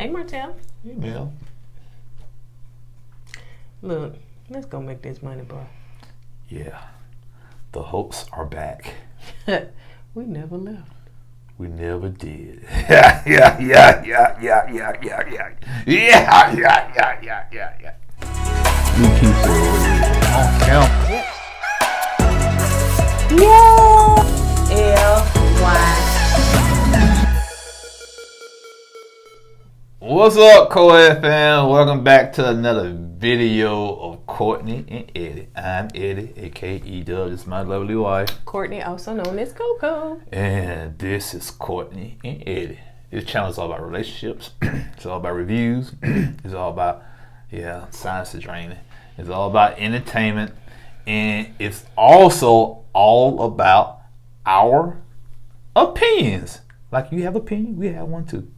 Hey, Martell. Hey, Mel. Look, let's go make this money, bro. Yeah, the hopes are back. We never left. We never did. Yeah. We keep it on count. Yep. Yeah. LY. What's up, KOED fam? Welcome back to another video of Courtney and Eddie. I'm Eddie, aka KOED. This is my lovely wife, Courtney, also known as Coco. and this is Courtney and Eddie. This channel is all about relationships. It's all about reviews. It's all about science is draining. It's all about entertainment, and it's also all about our opinions. Like you have opinion, we have one too.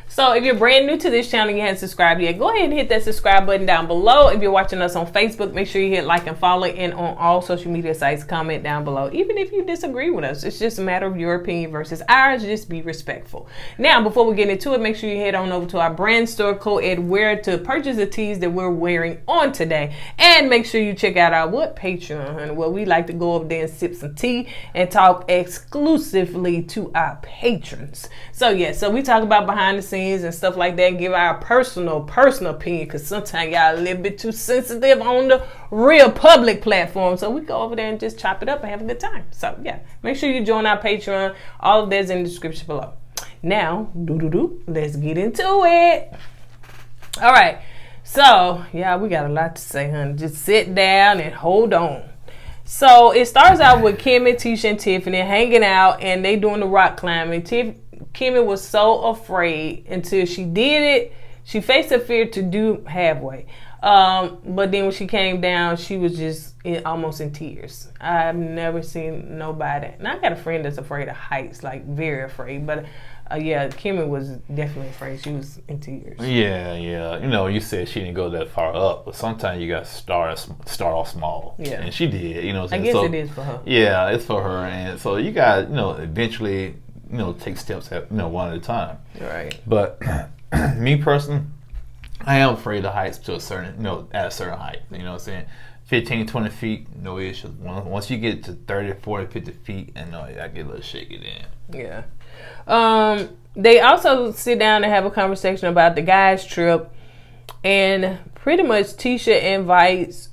So if you're brand new to this channel and you haven't subscribed yet, go ahead and hit that subscribe button down below. If you're watching us on Facebook, make sure you hit like and follow, and on all social media sites, comment down below. Even if you disagree with us, it's just a matter of your opinion versus ours. Just be respectful. Now, before we get into it, make sure you head on over to our brand store, KOED, where to purchase the tees that we're wearing on today. And make sure you check out our Patreon, honey, where we like to go over there and sip some tea and talk exclusively to our patrons. So yeah, so we talk about behind the scenes and stuff like that, and give our personal opinion, because sometimes y'all a little bit too sensitive on the real public platform. So we go over there and just chop it up and have a good time. So yeah, make sure you join our Patreon. All of that's in the description below. Now, let's get into it. All right. So yeah, we got a lot to say, honey. Just sit down and hold on. So it starts out with Kim and Tisha and Tiffany hanging out, and they doing the rock climbing. Kimmy was so afraid until she did it. She faced the fear to do halfway. But then when she came down, she was just almost in tears. I've never seen nobody. And I got a friend that's afraid of heights, like very afraid. But yeah, Kimmy was definitely afraid. She was in tears. Yeah. You know, you said she didn't go that far up, but sometimes you got to start off small. Yeah. And she did, you know. I guess it is for her. Yeah, it's for her. And so you got, eventually, take steps at, one at a time. Right. But me personally, I am afraid of heights to a certain, at a certain height. You know what I'm saying? 15, 20 feet, no issues. Once you get to 30, 40, 50 feet, and I get a little shaky then. Yeah. They also sit down and have a conversation about the guys' trip, and pretty much Tisha invites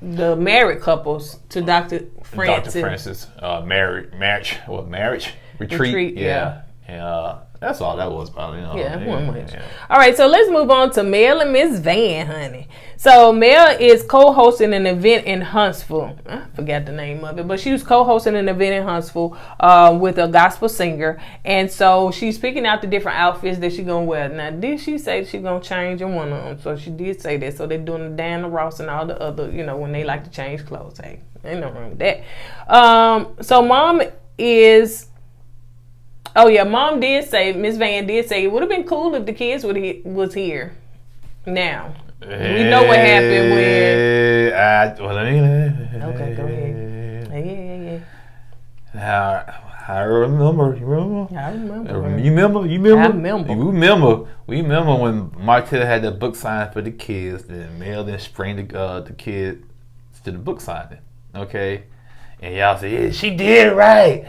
the married couples to Dr. Francis. Marriage retreat. Yeah. That's all that was probably. Yeah. All right, so let's move on to Mel and Miss Van, honey. So Mel is co-hosting an event in Huntsville. I forgot the name of it, but she was co-hosting an event in Huntsville with a gospel singer, and so she's picking out the different outfits that she's gonna wear. Now, did she say she's gonna change in one of them? So she did say that. So they're doing the Diana Ross and all the other, when they like to change clothes. Hey, ain't nothing wrong with that. So mom is. Oh yeah, Mom did say, Miss Van did say it would have been cool if the kids was here. Now we know what happened when. Okay, go ahead. Yeah. Now I remember. You remember? I remember. We remember when Martell had the book signing for the kids, and Mel then sprang the kids to the book signing. Okay, and y'all say, yeah, she did right.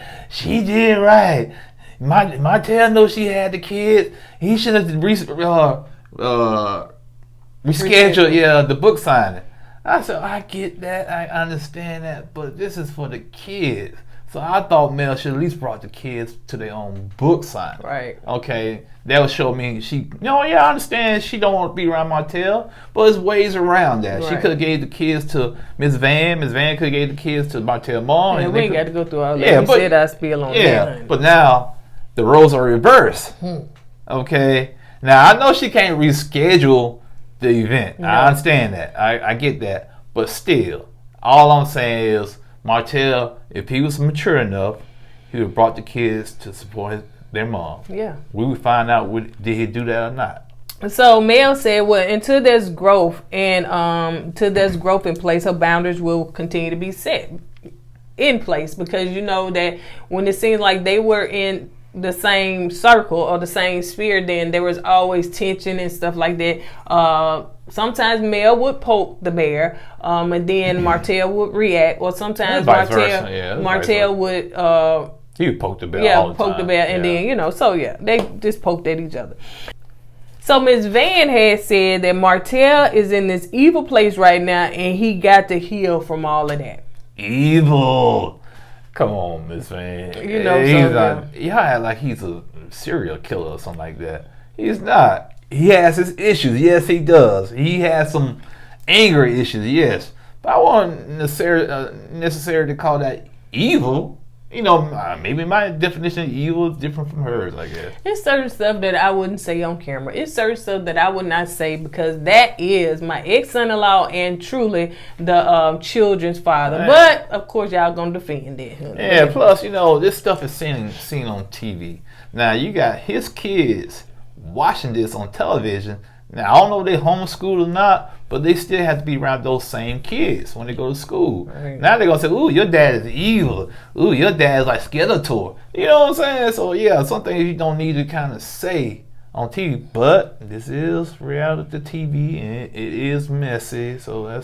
Martell knows she had the kids. He should have rescheduled, the book signing. I said, I get that, I understand that, but this is for the kids. So I thought Mel should at least brought the kids to their own book signing. Right. Okay, that would show me I understand she don't want to be around Martell, but there's ways around that. Right. She could have gave the kids to Miss Van. Miss Van could have gave the kids to Martell mom. Yeah, we ain't got to go through all that. Yeah, but said I spiel on that. Yeah, but now the roles are reversed. Okay. Now I know she can't reschedule the event. No. I understand that. I get that. But still, all I'm saying is Martell, if he was mature enough, he would have brought the kids to support their mom. Yeah. We would find out did he do that or not. So Mel said, well, until there's growth and till there's growth in place, her boundaries will continue to be set in place, because you know that when it seems like they were in the same circle or the same sphere, then there was always tension and stuff like that. Sometimes Mel would poke the bear, and then Martell would react, or sometimes Martell would he would poke the bear. Yeah, all the poke time. the bear, and then so they just poked at each other. So Miss Van had said that Martell is in this evil place right now, and he got to heal from all of that. Evil. Come on, Miss Van. You know, y'all act like he's a serial killer or something like that. He's not. He has his issues. Yes, he does. He has some anger issues. Yes, but I wasn't necessary to call that evil. You know, maybe my definition of evil is different from hers, I guess. It's certain stuff that I wouldn't say on camera. It's certain stuff that I would not say, because that is my ex-son-in-law and truly the children's father. Man. But, of course, y'all going to defend it. Yeah, plus, this stuff is seen on TV. Now, you got his kids watching this on television. Now, I don't know if they homeschooled or not, but they still have to be around those same kids when they go to school. Right. Now they're going to say, ooh, your dad is evil. Ooh, your dad is like Skeletor. You know what I'm saying? So, yeah, some things you don't need to kind of say on TV. But this is reality TV, and it is messy. So I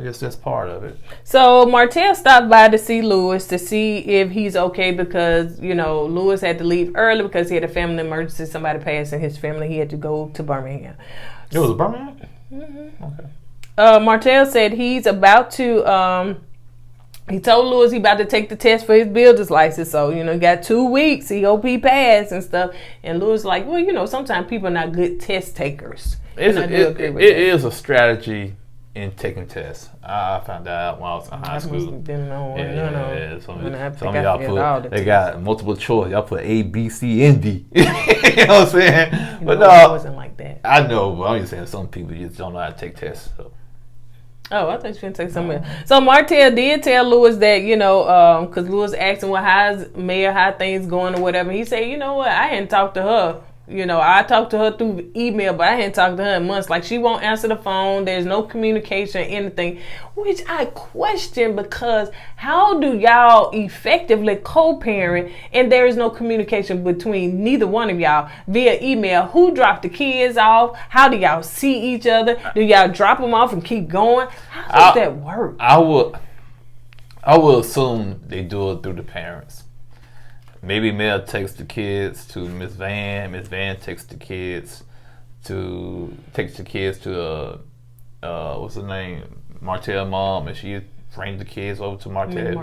guess that's part of it. So Martell stopped by to see Lewis to see if he's okay, because Lewis had to leave early because he had a family emergency. Somebody passed in his family. He had to go to Birmingham. It was Birmingham? Mm-hmm. Okay. Martell said he's about to. He told Lewis he about to take the test for his builder's license. So he got 2 weeks. He hope he pass and stuff. And Lewis like, well, sometimes people are not good test takers. It is a strategy in taking tests. I found that out when I was in high school. Some of y'all they got multiple choice. Y'all put A, B, C, and D. You know what I'm saying? But no, it wasn't like that. I know, but I'm just saying some people just don't know how to take tests. So. Oh, I thought you were going to take something else. So Martell did tell Lewis that, because Lewis asked him, well, how's Mayor, how things going or whatever. He said, you know what, I hadn't talked to her. I talked to her through email, but I hadn't talked to her in months. Like, she won't answer the phone. There's no communication, anything, which I question, because how do y'all effectively co-parent and there is no communication between neither one of y'all via email? Who dropped the kids off? How do y'all see each other? Do y'all drop them off and keep going? How does that work? I will assume they do it through the parents. Maybe Mel takes the kids to Miss Van. Miss Van takes the kids to what's her name? Martell mom, and she brings the kids over to Martell.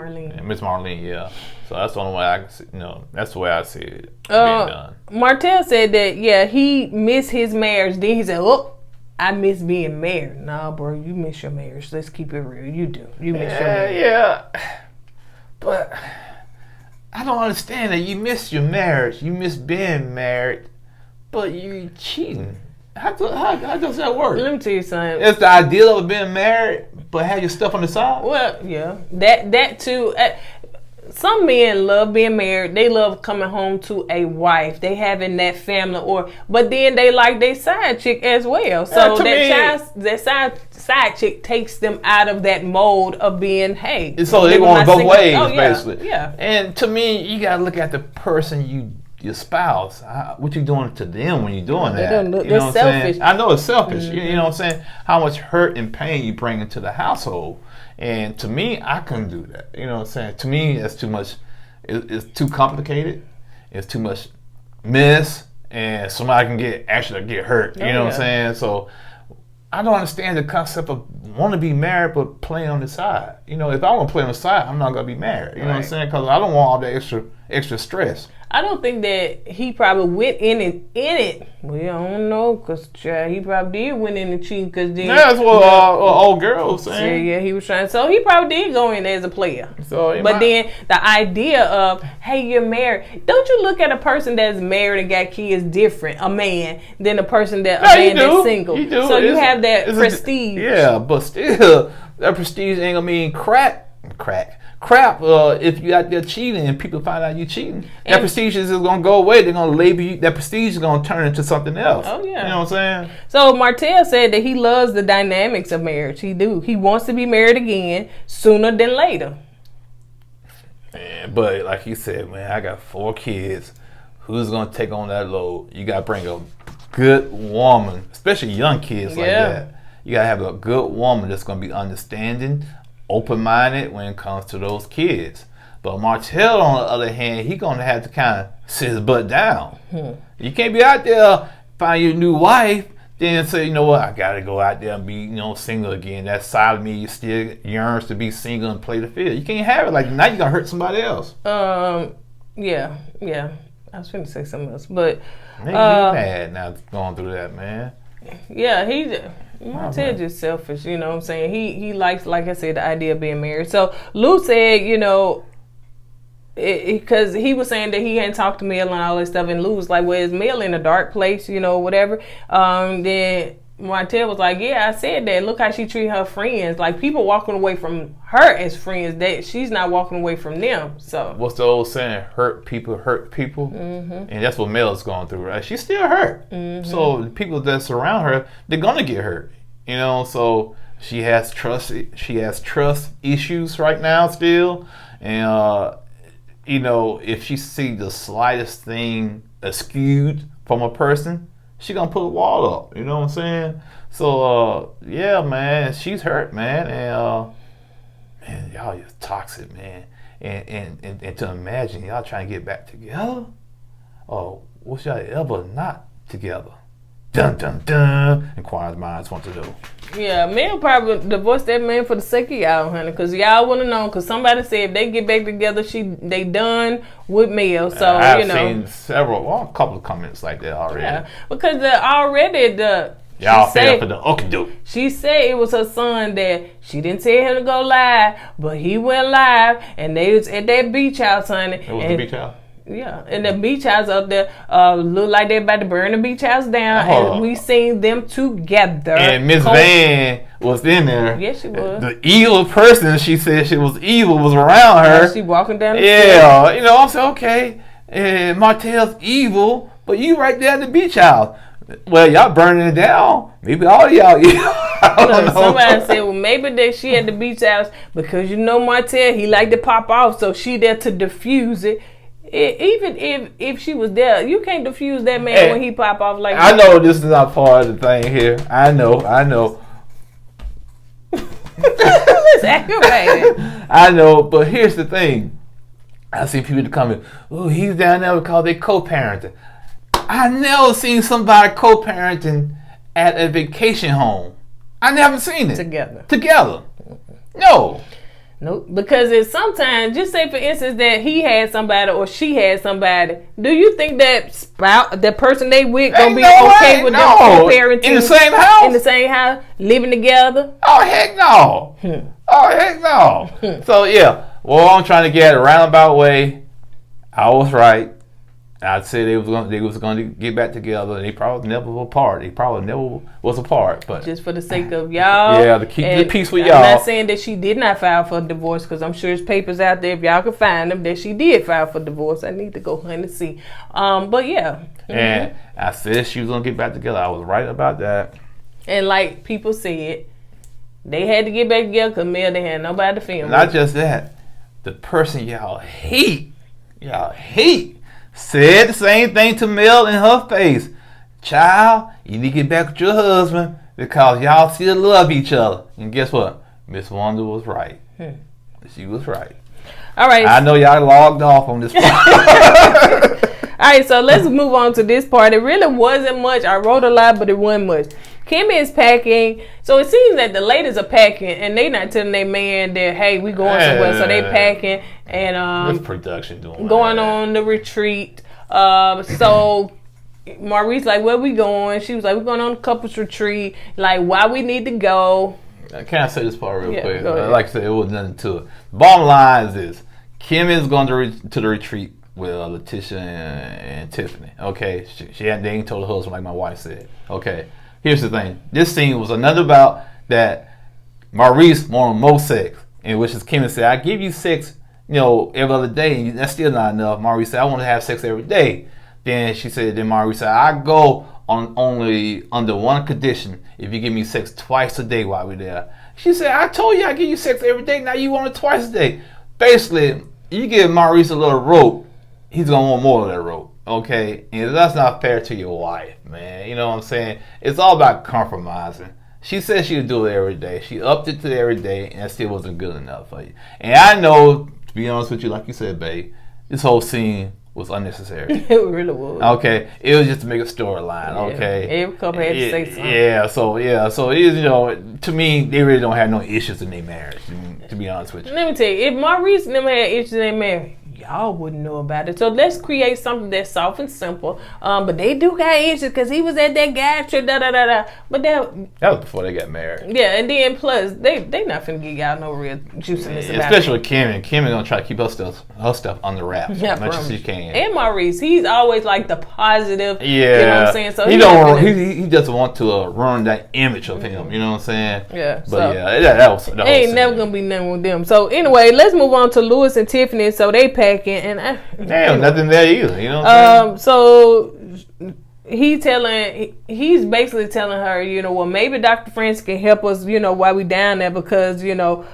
Miss Marlene, yeah. So that's the only way I can see, that's the way I see it being done. Martell said that he missed his marriage. Then he said, "Oh, I miss being married." Nah, bro, you miss your marriage. Let's keep it real. You do. You miss your marriage. Yeah, but I don't understand that you miss your marriage. You miss being married, but you cheating. How does that work? Let me tell you something. It's the ideal of being married, but have your stuff on the side. Well, yeah, that too. Some men love being married. They love coming home to a wife. They having that family, but then they like their side chick as well. So that side chick takes them out of that mode of being, hey. So they want both ways, basically. Yeah. And to me, you gotta look at the person your spouse. What you doing to them when you doing that? They're selfish. I know it's selfish. Mm-hmm. You know what I'm saying? How much hurt and pain you bring into the household. And to me, I couldn't do that. You know what I'm saying? To me, that's too much. It's too complicated. It's too much mess, and somebody can get hurt. You know what I'm saying? So I don't understand the concept of want to be married but play on the side. If I want to play on the side, I'm not gonna be married. You know what I'm saying? Because I don't want all that extra stress. I don't think that he probably went in it. Well, I don't know, because he probably did went in and cheat, because then. Yeah, that's what old girl was saying. Yeah, he was trying. So he probably did go in as a player. But then the idea of, hey, you're married. Don't you look at a person that's married and got kids different, a man, than a person that's single. You do. So you have that prestige. Yeah, but still, that prestige ain't gonna mean crap if you out there cheating and people find out you cheating. That prestige is going to go away. They're going to label you. That prestige is going to turn into something else. Oh, yeah. You know what I'm saying? So Martell said that he loves the dynamics of marriage. He wants to be married again sooner than later. But like you said, man, I got 4 kids. Who's gonna take on that load? You gotta bring a good woman, especially young kids like that. You gotta have a good woman that's gonna be understanding, open-minded when it comes to those kids. But Martell, on the other hand, he gonna have to kind of sit his butt down. You can't be out there find your new wife, then say, you know what, I gotta go out there and be, single again. That side of me still yearns to be single and play the field. You can't have it like now. You're gonna hurt somebody else. Yeah. I was trying to say something else, but make me mad now going through that, man. Yeah, Martell just selfish. You know what I'm saying? He likes, like I said, the idea of being married. So Lou said, because he was saying that he hadn't talked to Mel and all that stuff, and Lou was like, well, is Mel in a dark place, whatever. Then Martell was like, yeah, I said that. Look how she treat her friends. Like, people walking away from her as friends, that she's not walking away from them. So what's the old saying? Hurt people hurt people. And that's what Mel's going through, right? She's still hurt. So the people that surround her, they're gonna get hurt. So she has trust issues right now still. And if she see the slightest thing askewed from a person, she gonna put a wall up. You know what I'm saying? So yeah, man, she's hurt, man, and man, y'all just toxic, man. And to imagine y'all trying to get back together, oh, was y'all ever not together? Dun dun dun. Inquiring minds want to know. Yeah, Mel probably divorced that man for the sake of y'all, honey, because y'all want to know. Because somebody said if they get back together, they done with Mel. So I've seen a couple of comments like that already. Yeah, because y'all fell for the okey-doke. She said it was her son that she didn't tell him to go live, but he went live, and they was at that beach house, honey. It was the beach house. Yeah, and the beach house up there look like they about to burn the beach house down, and we seen them together. And Miss Van was in there. Yes, she was. The evil person she said she was evil was around her. Yeah, she walking down the stairs. I said, okay, Martell's evil, but you right there at the beach house. Well, y'all burning it down. Maybe all y'all evil. I don't know. Somebody said, well, maybe that she at the beach house because Martell, he like to pop off, so she there to diffuse it. Even if she was there, you can't diffuse that man when he pop off like that. I know this is not part of the thing here. I know. Let's activate. I know, but here's the thing. I see people comment, oh, he's down there because they co-parenting. I never seen somebody co-parenting at a vacation home. I never seen it. Together. No. Nope, because it's sometimes, just say for instance that he had somebody or she had somebody. Do you think that person they with gonna be okay with them co-parenting in the same house? In the same house, living together? Oh heck no! Oh heck no! So yeah, well, I'm trying to get a roundabout way. I was right. I'd say they was going to get back together, and they probably never were apart. They probably never was apart, but just for the sake of y'all, yeah, to keep the peace with y'all. I'm not saying that she did not file for a divorce, because I'm sure there's papers out there if y'all can find them that she did file for divorce. I need to go hunt and see. But yeah, and I said she was going to get back together. I was right about that. And like people said, they had to get back together because Mel they had nobody to film. Not just that, the person y'all hate. Said the same thing to Mel in her face. Child, you need to get back with your husband because y'all still love each other. And guess what? Miss Wanda was right. She was right. All right. I know y'all logged off on this part. All right, so let's move on to this part. It really wasn't much. I wrote a lot, but it wasn't much. Kim is packing. So it seems that the ladies are packing and they not telling their man that, hey, we going somewhere. So they packing and what's production doing? Going on the retreat. So Maurice like, where we going? She was like, we're going on a couples retreat. Like, why we need to go? Can I say this part real quick? Like I said, it was nothing to it. Bottom line is this. Kim is going to the retreat with Letitia and Tiffany. Okay, they ain't told her husband like my wife said. Okay. Here's the thing. This scene was another about that Maurice wanted more sex, in which is Kim said, I give you sex, every other day, and that's still not enough. Maurice said, I want to have sex every day. Then Maurice said, I go on only under one condition, if you give me sex twice a day while we're there. She said, I told you I give you sex every day, now you want it twice a day. Basically, you give Maurice a little rope, he's gonna want more of that rope. Okay, and that's not fair to your wife, man. You know what I'm saying? It's all about compromising. She said she would do it every day. She upped it to every day, and that still wasn't good enough for you. And I know, to be honest with you, like you said, babe, this whole scene was unnecessary. It really was. Okay, it was just to make a storyline. Okay, every couple had to say something. So it is. You know, to me, they really don't have no issues in their marriage. To be honest with you, let me tell you, if Maurice never had issues in their marriage, y'all wouldn't know about it. So let's create something that's soft and simple. But they do got issues because he was at that guy trip. But that was before they got married. Yeah, and then plus they not finna give y'all no real juiciness about especially it. with Kim. Kim is gonna try to keep her stuff under wraps as much as she can. And Maurice, he's always like the positive. Yeah, you know what I'm saying. So he doesn't want to ruin that image of him. You know what I'm saying? Yeah. But so, that was ain't never gonna be nothing with them. So anyway, let's move on to Louis and Tiffany. So they packing and nothing there either. You know what I'm saying? So he's basically telling her, you know, well, maybe Dr. Francis can help us, you know, while we down there because, you know,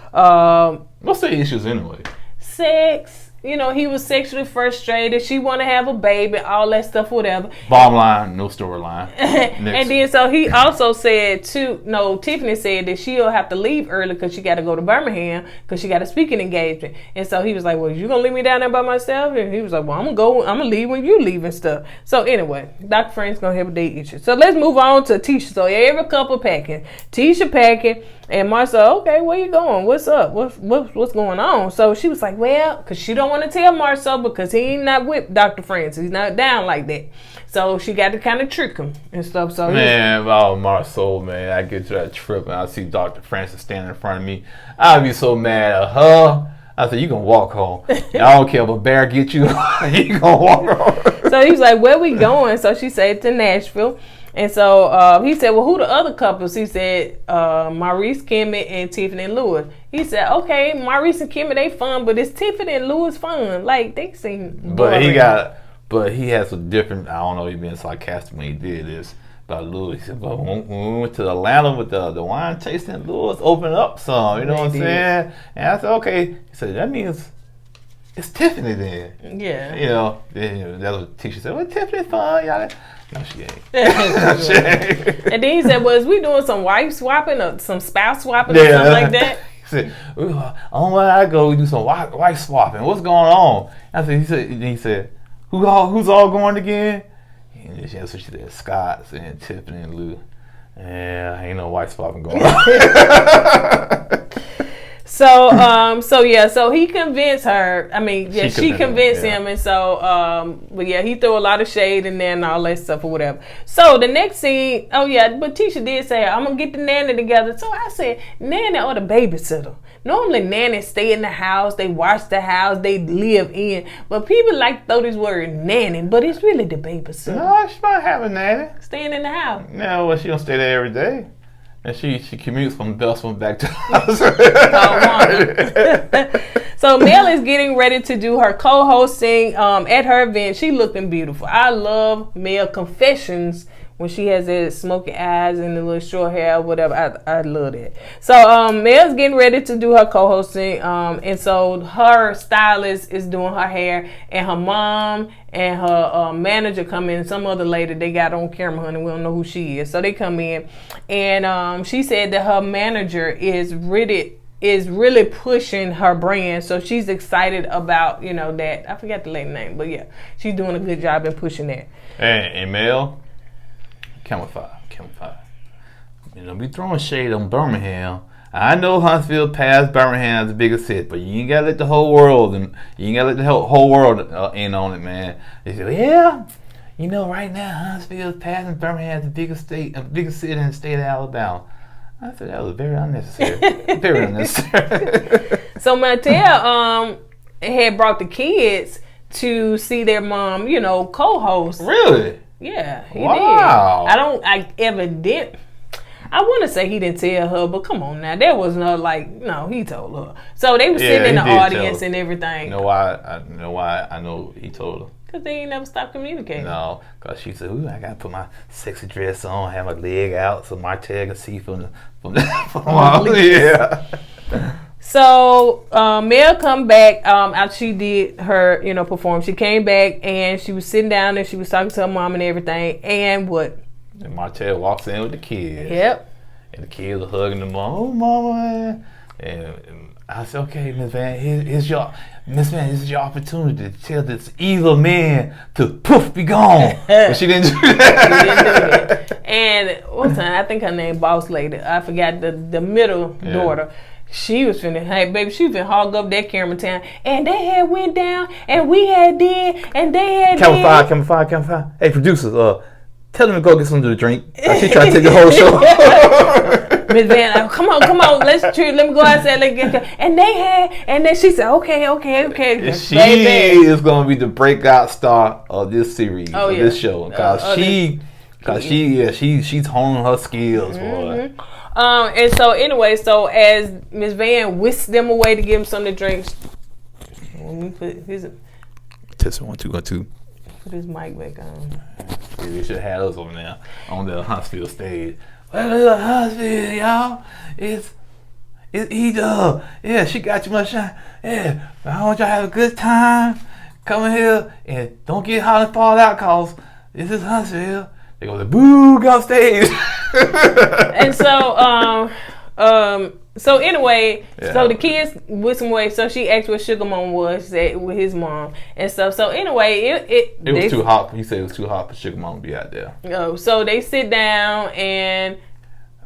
what's the issues anyway? Sex. You know, he was sexually frustrated. She want to have a baby, all that stuff, whatever. Bottom line, no storyline. And then so he also said Tiffany said that she'll have to leave early because she got to go to Birmingham because she got a speaking engagement. And so he was like, well, you going to leave me down there by myself? And he was like, well, I'm going to leave when you leave and stuff. So anyway, Dr. Frank's going to have a date issue. So let's move on to Tisha. So every couple packing. Tisha packing. And Marcel, okay, where you going? What's up? What's going on? So she was like, well, because she don't want to tell Marcel because he ain't not with Dr. Francis. He's not down like that. So she got to kind of trick him and stuff. So Marcel, man, I get to that trip and I see Dr. Francis standing in front of me. I'd be so mad at her. I said, you can walk home. I don't care if a bear get you. You gonna walk home. So he was like, where we going? So she said to Nashville. And so he said, well, who the other couples? He said, Maurice, Kimmy, and Tiffany and Louis. He said, okay, Maurice and Kimmy, they fun, but it's Tiffany and Louis fun. Like, they seem boring. But he has a different, I don't know, he being sarcastic when he did this about Louis. He said, but when we went to Atlanta with the wine tasting, Louis opened up some, you know what I'm saying? And I said, okay. He said, that means it's Tiffany then. Yeah. You know, that's what Tisha said, well, Tiffany fun, y'all. No, she ain't. And then he said, well, is we doing some wife swapping or some spouse swapping or something like that? He said, on where I go, we do some wife swapping. What's going on? He said, who's all going again? And that's what she said, Scott and Tiffany and Lou. Yeah, ain't no wife swapping going on. So he convinced her. I mean, yeah, she convinced him, and so, but yeah, he threw a lot of shade in there and all that stuff or whatever. So the next scene, but Tisha did say, I'm gonna get the nanny together. So I said, nanny or the babysitter. Normally, nannies stay in the house, they watch the house, they live in. But people like to throw this word nanny, but it's really the babysitter. No, she might have a nanny. Staying in the house. No, well, she don't stay there every day. And she commutes from Bellsman back to the house. So Mel is getting ready to do her co-hosting at her event. She looking beautiful. I love Mel Confessions when she has that smoky eyes and the little short hair or whatever. I love that. So Mel's getting ready to do her co-hosting. And so her stylist is doing her hair, and her mom and her manager come in. Some other lady they got on camera, honey. We don't know who she is. So they come in, and she said that her manager is really pushing her brand. So she's excited about, that. I forgot the lady name, but yeah, she's doing a good job in pushing that. And Mel, camouflage. Be throwing shade on Birmingham. I know Huntsville past Birmingham is the biggest city, but you ain't gotta let the whole world in on it, man. They say, yeah, right now Huntsville past Birmingham is the biggest city in the state of Alabama. I thought that was very unnecessary. Very unnecessary. So Mattel had brought the kids to see their mom, co-host. Really? Yeah, he did. I want to say he didn't tell her, but come on now. There was no he told her. So they were sitting in the audience and everything. You know why? I know he told her. Because they ain't never stopped communicating. No, because she said, ooh, I got to put my sexy dress on, have my leg out so Martell can see from the yeah. So Mel come back after she did her, perform. She came back and she was sitting down and she was talking to her mom and everything. And what? And Martell walks in with the kids. Yep. And the kids are hugging the mom. Oh, mama. And I said, okay, Miss Van, here's your Miss Van. This is your opportunity to tell this evil man to poof, be gone. But she didn't do that. She didn't do it. And what's her? I think her name Boss Lady. I forgot the middle daughter. She was finna, hey baby, she was finna hog up that camera town. And they had went down, and we had did, and they had Camera five. Hey, producers, tell them to go get something to drink. She tried to take the whole show. Miss Van, come on, let's treat. Let me go outside. Let's get. And they had, and then she said, okay. She is gonna be the breakout star of this series, of this show, she's honing her skills, boy. And so anyway, so as Miss Van whisked them away to give them something to drink, let me put his test 1 2 1 2. Put his mic back on. We should have us over there on the Huntsville stage. Well, Huntsville, y'all. It's E-Dub. Yeah, she got you much shine. Yeah, I want y'all to have a good time. Come here and don't get hot and fall out, cause this is Huntsville. They go to boo, go stage. And so anyway, so the kids with some way. So she asked what Sugar Mom was with his mom and stuff. So anyway, it was too hot. He said it was too hot for Sugar Mom to be out there. So they sit down and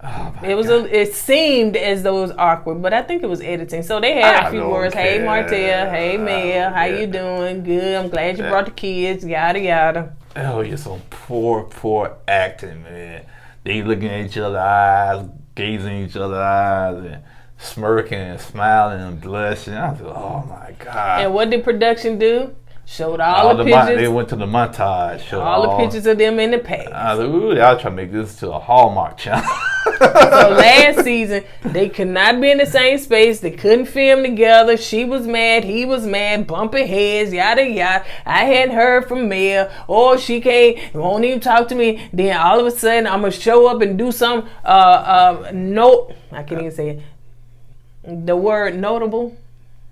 it seemed as though it was awkward, but I think it was editing. So they had a few words. Hey Martell, hey Mel, how you doing? Good. I'm glad you brought the kids. Yada yada. Oh, you're some poor acting, man. They looking at each other's eyes, gazing each other's eyes, and smirking and smiling and blushing. I was like, oh my God. And what did production do? Showed all the pictures. They went to the montage. Showed all the pictures of them in the past. I was like, ooh, y'all trying to make this to a Hallmark channel. So last season, they could not be in the same space. They couldn't film together. She was mad. He was mad. Bumping heads. Yada, yada. I hadn't heard from Mel. Oh, she won't even talk to me. Then all of a sudden, I'm going to show up and do some, I can't even say it. The word notable.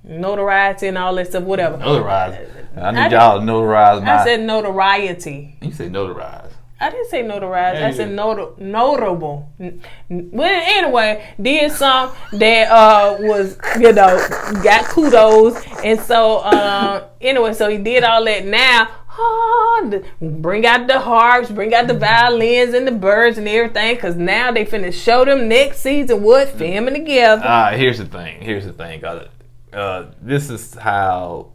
Notoriety and all that stuff, whatever. Notarize. I need y'all to notarize my... I said notoriety. You said notarize. I didn't say notarized. I said notable. Well, anyway, did some that was, got kudos. And so, anyway, so he did all that. Now, bring out the harps, bring out the violins and the birds and everything, because now they finna show them next season what filming together. Here's the thing. This is how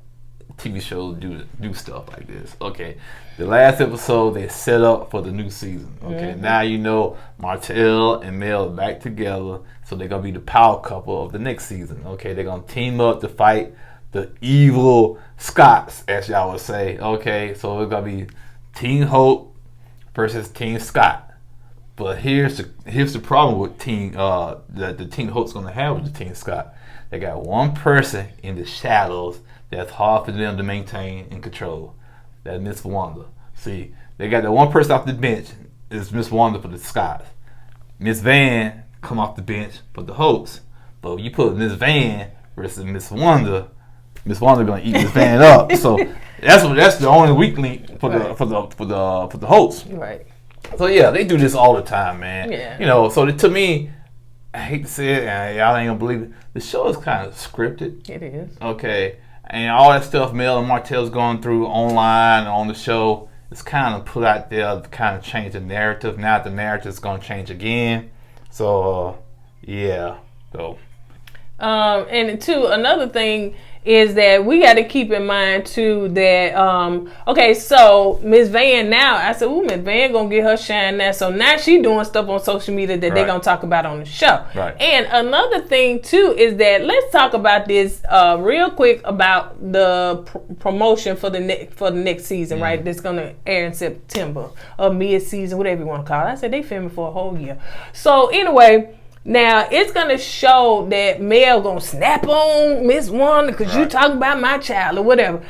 TV shows do stuff like this. Okay, the last episode they set up for the new season. Okay, now Martell and Mel are back together, so they're gonna be the power couple of the next season. Okay, they're gonna team up to fight the evil Scots, as y'all would say. Okay, so it's gonna be Team Hope versus Team Scott. But here's the problem with that the Team Hope's gonna have with the Team Scott. They got one person in the shadows that's hard for them to maintain and control. That's Miss Wanda. See, they got that one person off the bench is Miss Wanda for the Scots. Miss Van come off the bench for the Hopes. But when you put Miss Van versus Miss Wanda gonna eat Miss Van up. So that's the only weak link for the Hopes. Right. So yeah, they do this all the time, man. Yeah. So to me, I hate to say it, and y'all ain't gonna believe it. The show is kind of scripted. It is. Okay. And all that stuff Mel and Martell's going through online on the show is kind of put out there to kind of change the narrative. Now the narrative's going to change again. So, yeah. So. And two, another thing is that we got to keep in mind too that okay, so Miss Van now, I said, Miss Van gonna get her shine now. So now she doing stuff on social media that they're gonna talk about on the show. Right. And another thing too is that let's talk about this real quick about the promotion for the next season, right? That's gonna air in September or mid-season, whatever you want to call it. I said they filming for a whole year. So anyway. Now, it's going to show that Mel going to snap on Miss Wanda because you talking about my child or whatever.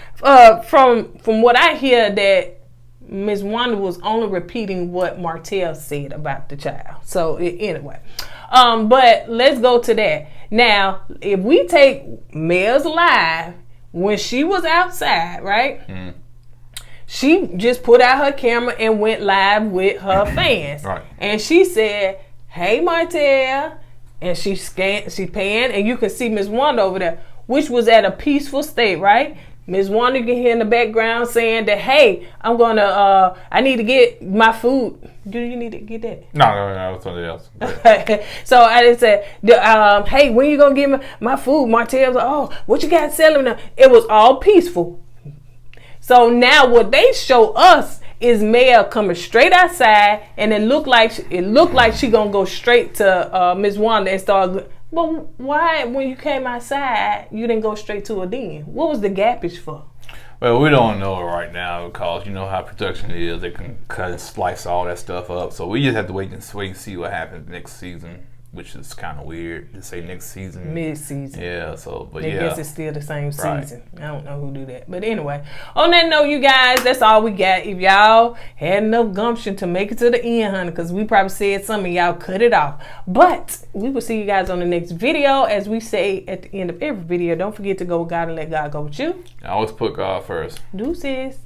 From what I hear, that Miss Wanda was only repeating what Martell said about the child. So, anyway. But let's go to that. Now, if we take Mel's live when she was outside, right? Mm. She just put out her camera and went live with her fans. Right. And she said, "Hey, Martell," and she panned, and you can see Miss Wanda over there, which was at a peaceful state, right? Miss Wanda, you can hear in the background saying that, "Hey, I'm gonna, I need to get my food." Do you need to get that? No, something else. So I just said, "Hey, when you gonna get my food?" Martell was like, "Oh, what you got selling now?" It was all peaceful. So now what they show us is Mel coming straight outside, and it looked like she gonna go straight to Miss Wanda and start. But why, when you came outside, you didn't go straight to her den? What was the gappage for? Well, we don't know right now because you know how production is. They can cut and slice all that stuff up. So we just have to wait and see what happens next season, which is kind of weird to say next season. Mid-season. Yeah, so, but I yeah. guess it's still the same Right. season. I don't know who do that. But anyway, on that note, you guys, that's all we got. If y'all had enough gumption to make it to the end, honey, because we probably said some of y'all cut it off. But we will see you guys on the next video. As we say at the end of every video, don't forget to go with God and let God go with you. I always put God first. Deuces.